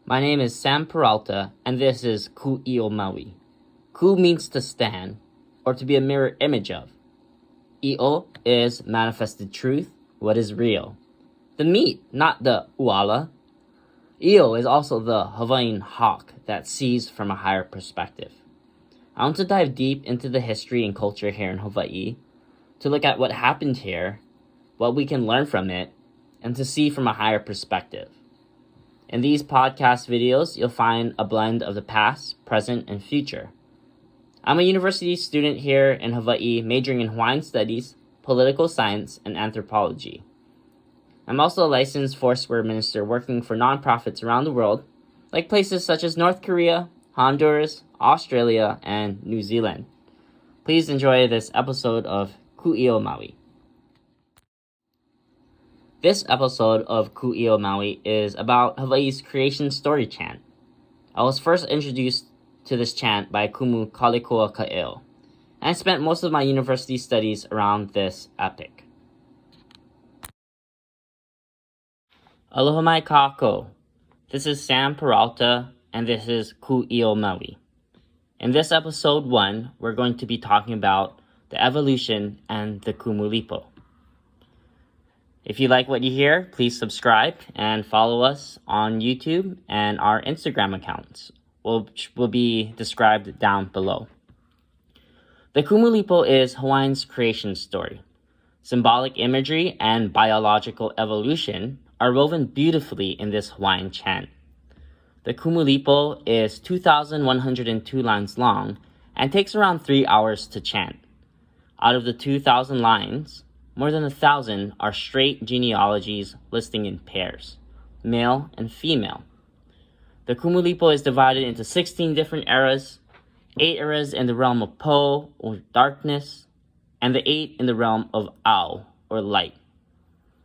My name is Sam Peralta, and this is Kūʻiʻo Maui. Ku means to stand, or to be a mirror image of. I'o is manifested truth, what is real. The meat, not the uala. I'o is also the Hawaiian hawk that sees from a higher perspective. I want to dive deep into the history and culture here in Hawaii, to look at what happened here, what we can learn from it, and to see from a higher perspective. In these podcast videos, you'll find a blend of the past, present, and future. I'm a university student here in Hawaii, majoring in Hawaiian Studies, Political Science, and Anthropology. I'm also a licensed Foursquare minister working for nonprofits around the world, like places such as North Korea, Honduras, Australia, and New Zealand. Please enjoy this episode of Kūʻiʻo Maui. This episode of Kūʻiʻo Maui is about Hawaii's creation story chant. I was first introduced to this chant by Kumulipo, and I spent most of my university studies around this epic. Aloha mai kākou. This is Sam Peralta, and this is Kūʻiʻo Maui. In this episode 1, we're going to be talking about the evolution and the Kumulipo. If you like what you hear, please subscribe and follow us on YouTube and our Instagram accounts, which will be described down below. The Kumulipo is Hawaiian's creation story. Symbolic imagery and biological evolution are woven beautifully in this Hawaiian chant. The Kumulipo is 2,102 lines long and takes around 3 hours to chant. Out of the 2,000 lines, more than 1,000 are straight genealogies listing in pairs, male and female. The Kumulipo is divided into 16 different eras, 8 eras in the realm of Po, or darkness, and the 8 in the realm of Ao, or light.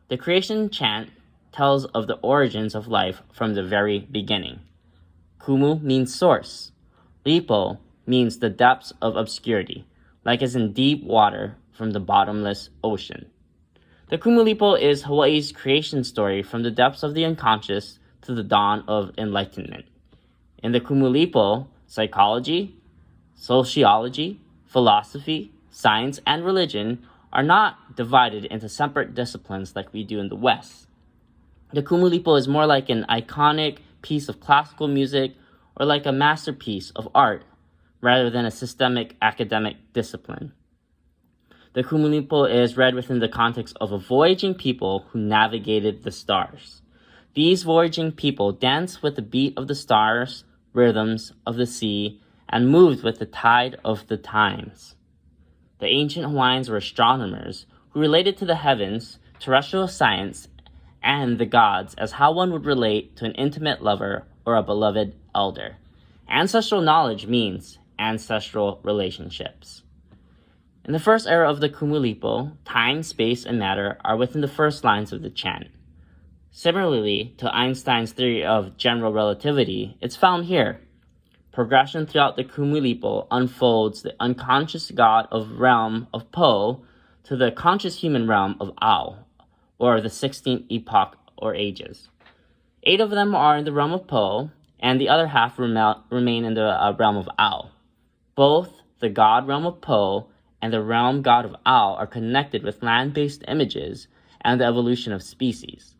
The creation chant tells of the origins of life from the very beginning. Kumu means source. Lipo means the depths of obscurity, like as in deep water from the bottomless ocean. The Kumulipo is Hawaii's creation story from the depths of the unconscious to the dawn of enlightenment. In the Kumulipo, psychology, sociology, philosophy, science, and religion are not divided into separate disciplines like we do in the West. The Kumulipo is more like an iconic piece of classical music or like a masterpiece of art rather than a systemic academic discipline. The Kumulipo is read within the context of a voyaging people who navigated the stars. These voyaging people danced with the beat of the stars, rhythms of the sea, and moved with the tide of the times. The ancient Hawaiians were astronomers who related to the heavens, terrestrial science, and the gods as how one would relate to an intimate lover or a beloved elder. Ancestral knowledge means ancestral relationships. In the first era of the Kumulipo, time, space, and matter are within the first lines of the chant. Similarly to Einstein's theory of general relativity, it's found here. Progression throughout the Kumulipo unfolds the unconscious god of realm of Po to the conscious human realm of Ao, or the 16th epoch or ages. 8 of them are in the realm of Po, and the other half remain in the realm of Ao. Both the god realm of Po and the realm god of Ao are connected with land-based images and the evolution of species.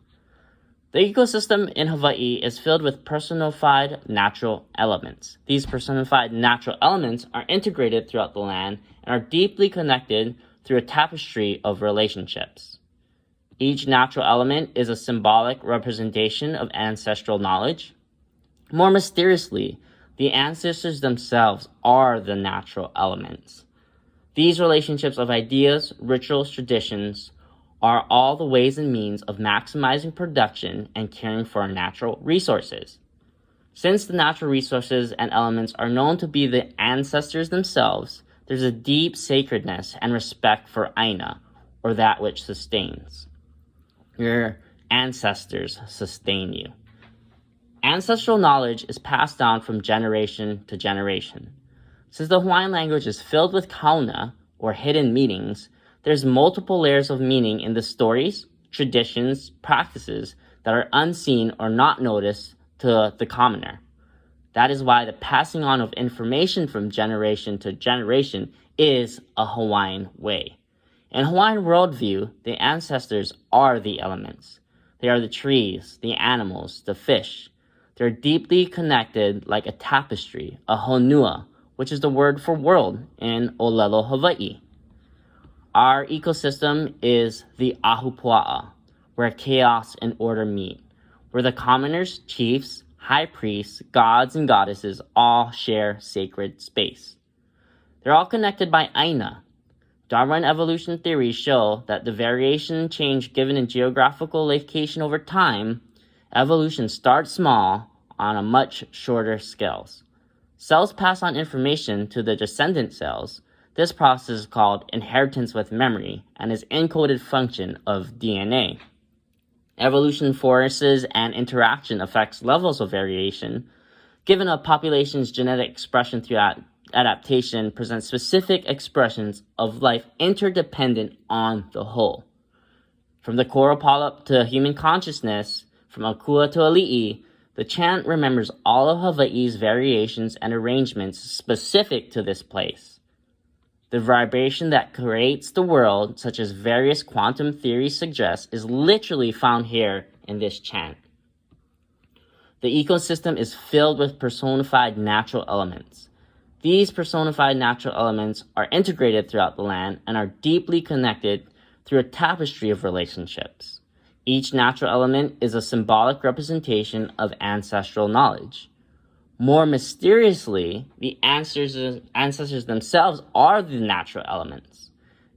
The ecosystem in Hawaii is filled with personified natural elements. These personified natural elements are integrated throughout the land and are deeply connected through a tapestry of relationships. Each natural element is a symbolic representation of ancestral knowledge. More mysteriously, the ancestors themselves are the natural elements. These relationships of ideas, rituals, traditions are all the ways and means of maximizing production and caring for our natural resources. Since the natural resources and elements are known to be the ancestors themselves, there's a deep sacredness and respect for Aina, or that which sustains. Your ancestors sustain you. Ancestral knowledge is passed down from generation to generation. Since the Hawaiian language is filled with kauna, or hidden meanings, there's multiple layers of meaning in the stories, traditions, practices that are unseen or not noticed to the commoner. That is why the passing on of information from generation to generation is a Hawaiian way. In Hawaiian worldview, the ancestors are the elements. They are the trees, the animals, the fish. They're deeply connected like a tapestry, a honua, which is the word for world in Olelo, Hawaii. Our ecosystem is the ahupua'a, where chaos and order meet, where the commoners, chiefs, high priests, gods, and goddesses all share sacred space. They're all connected by aina. Darwin evolution theories show that the variation and change given in geographical location over time, evolution starts small on a much shorter scales. Cells pass on information to the descendant cells. This process is called inheritance with memory and is encoded function of DNA. Evolution forces and interaction affects levels of variation. Given a population's genetic expression through adaptation presents specific expressions of life interdependent on the whole. From the coral polyp to human consciousness, from Akua to Ali'i, the chant remembers all of Hawaii's variations and arrangements specific to this place. The vibration that creates the world, such as various quantum theories suggest, is literally found here in this chant. The ecosystem is filled with personified natural elements. These personified natural elements are integrated throughout the land and are deeply connected through a tapestry of relationships. Each natural element is a symbolic representation of ancestral knowledge. More mysteriously, the ancestors themselves are the natural elements.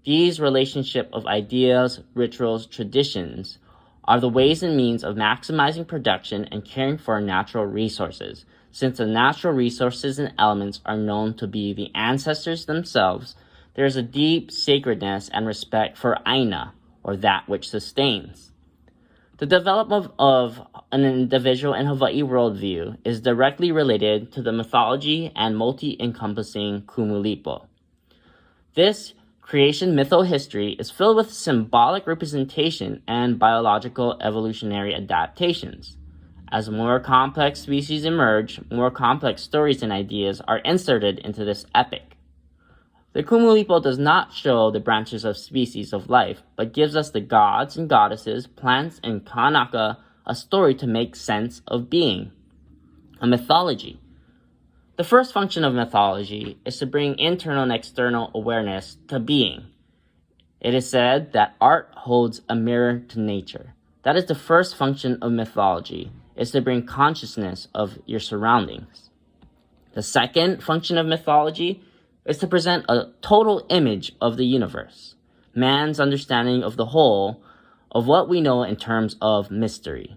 These relationship of ideas, rituals, traditions are the ways and means of maximizing production and caring for our natural resources. Since the natural resources and elements are known to be the ancestors themselves, there is a deep sacredness and respect for aina, or that which sustains. The development of an individual in Hawaii worldview is directly related to the mythology and multi-encompassing Kumulipo. This creation mytho-history is filled with symbolic representation and biological evolutionary adaptations. As more complex species emerge, more complex stories and ideas are inserted into this epic. The Kumulipo does not show the branches of species of life, but gives us the gods and goddesses, plants, and kanaka, a story to make sense of being. A mythology. The first function of mythology is to bring internal and external awareness to being. It is said that art holds a mirror to nature. That is the first function of mythology, is to bring consciousness of your surroundings. The second function of mythology is to present a total image of the universe, man's understanding of the whole, of what we know in terms of mystery.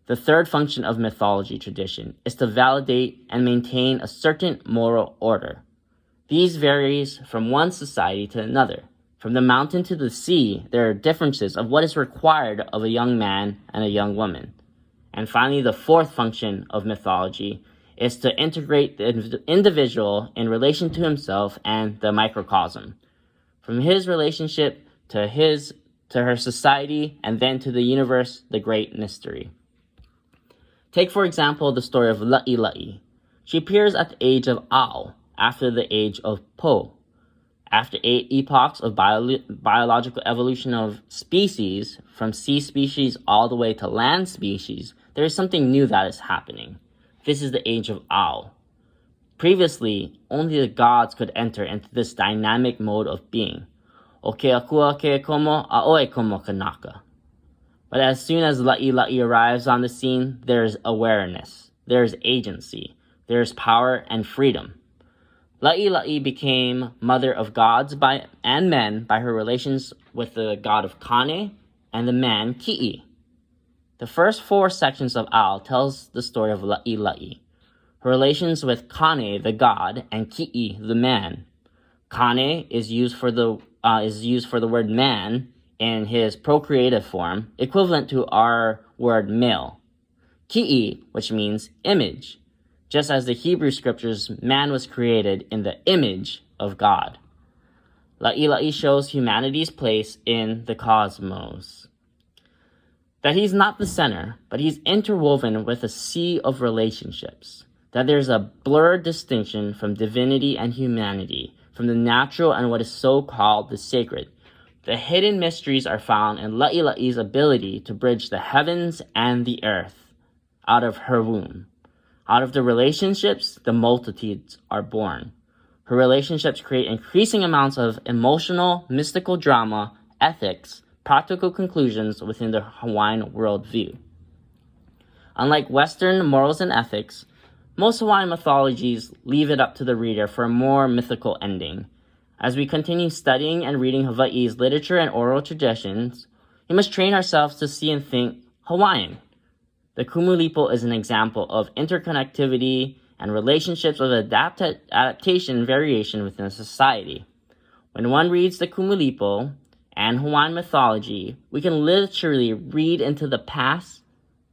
The third function of mythology tradition is to validate and maintain a certain moral order. These varies from one society to another. From the mountain to the sea, there are differences of what is required of a young man and a young woman. And finally, the fourth function of mythology is to integrate the individual in relation to himself and the microcosm. From his relationship to her society, and then to the universe, the great mystery. Take, for example, the story of La'i. She appears at the age of Ao, after the age of Po. After 8 epochs of biological evolution of species, from sea species all the way to land species, there is something new that is happening. This is the age of Ao. Previously, only the gods could enter into this dynamic mode of being. O ke akua ke komo, a oe komo kanaka. But as soon as La'i arrives on the scene, there is awareness, there is agency, there is power and freedom. La'i became mother of gods and men by her relations with the god of Kane and the man Ki'i. The first 4 sections of Ao tells the story of La'i. Her relations with Kane, the god, and Ki'i, the man. Kane is used for the word man in his procreative form, equivalent to our word male. Ki'i, which means image. Just as the Hebrew scriptures, man was created in the image of God. La'i shows humanity's place in the cosmos. that he's not the center, but he's interwoven with a sea of relationships, that there's a blurred distinction from divinity and humanity, from the natural and what is so-called the sacred. The hidden mysteries are found in La'ila'i's ability to bridge the heavens and the earth out of her womb. Out of the relationships, the multitudes are born. Her relationships create increasing amounts of emotional, mystical drama, ethics, practical conclusions within the Hawaiian worldview. Unlike Western morals and ethics, most Hawaiian mythologies leave it up to the reader for a more mythical ending. As we continue studying and reading Hawaii's literature and oral traditions, we must train ourselves to see and think Hawaiian. The Kumulipo is an example of interconnectivity and relationships of adaptation and variation within a society. When one reads the Kumulipo and Hawaiian mythology, we can literally read into the past,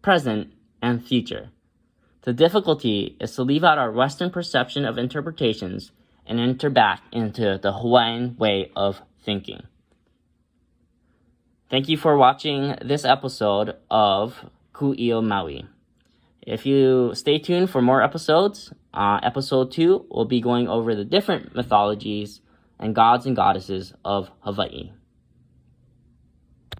present, and future. The difficulty is to leave out our Western perception of interpretations and enter back into the Hawaiian way of thinking. Thank you for watching this episode of Kūʻiʻo Maui. If you stay tuned for more episodes, episode 2 will be going over the different mythologies and gods and goddesses of Hawaii.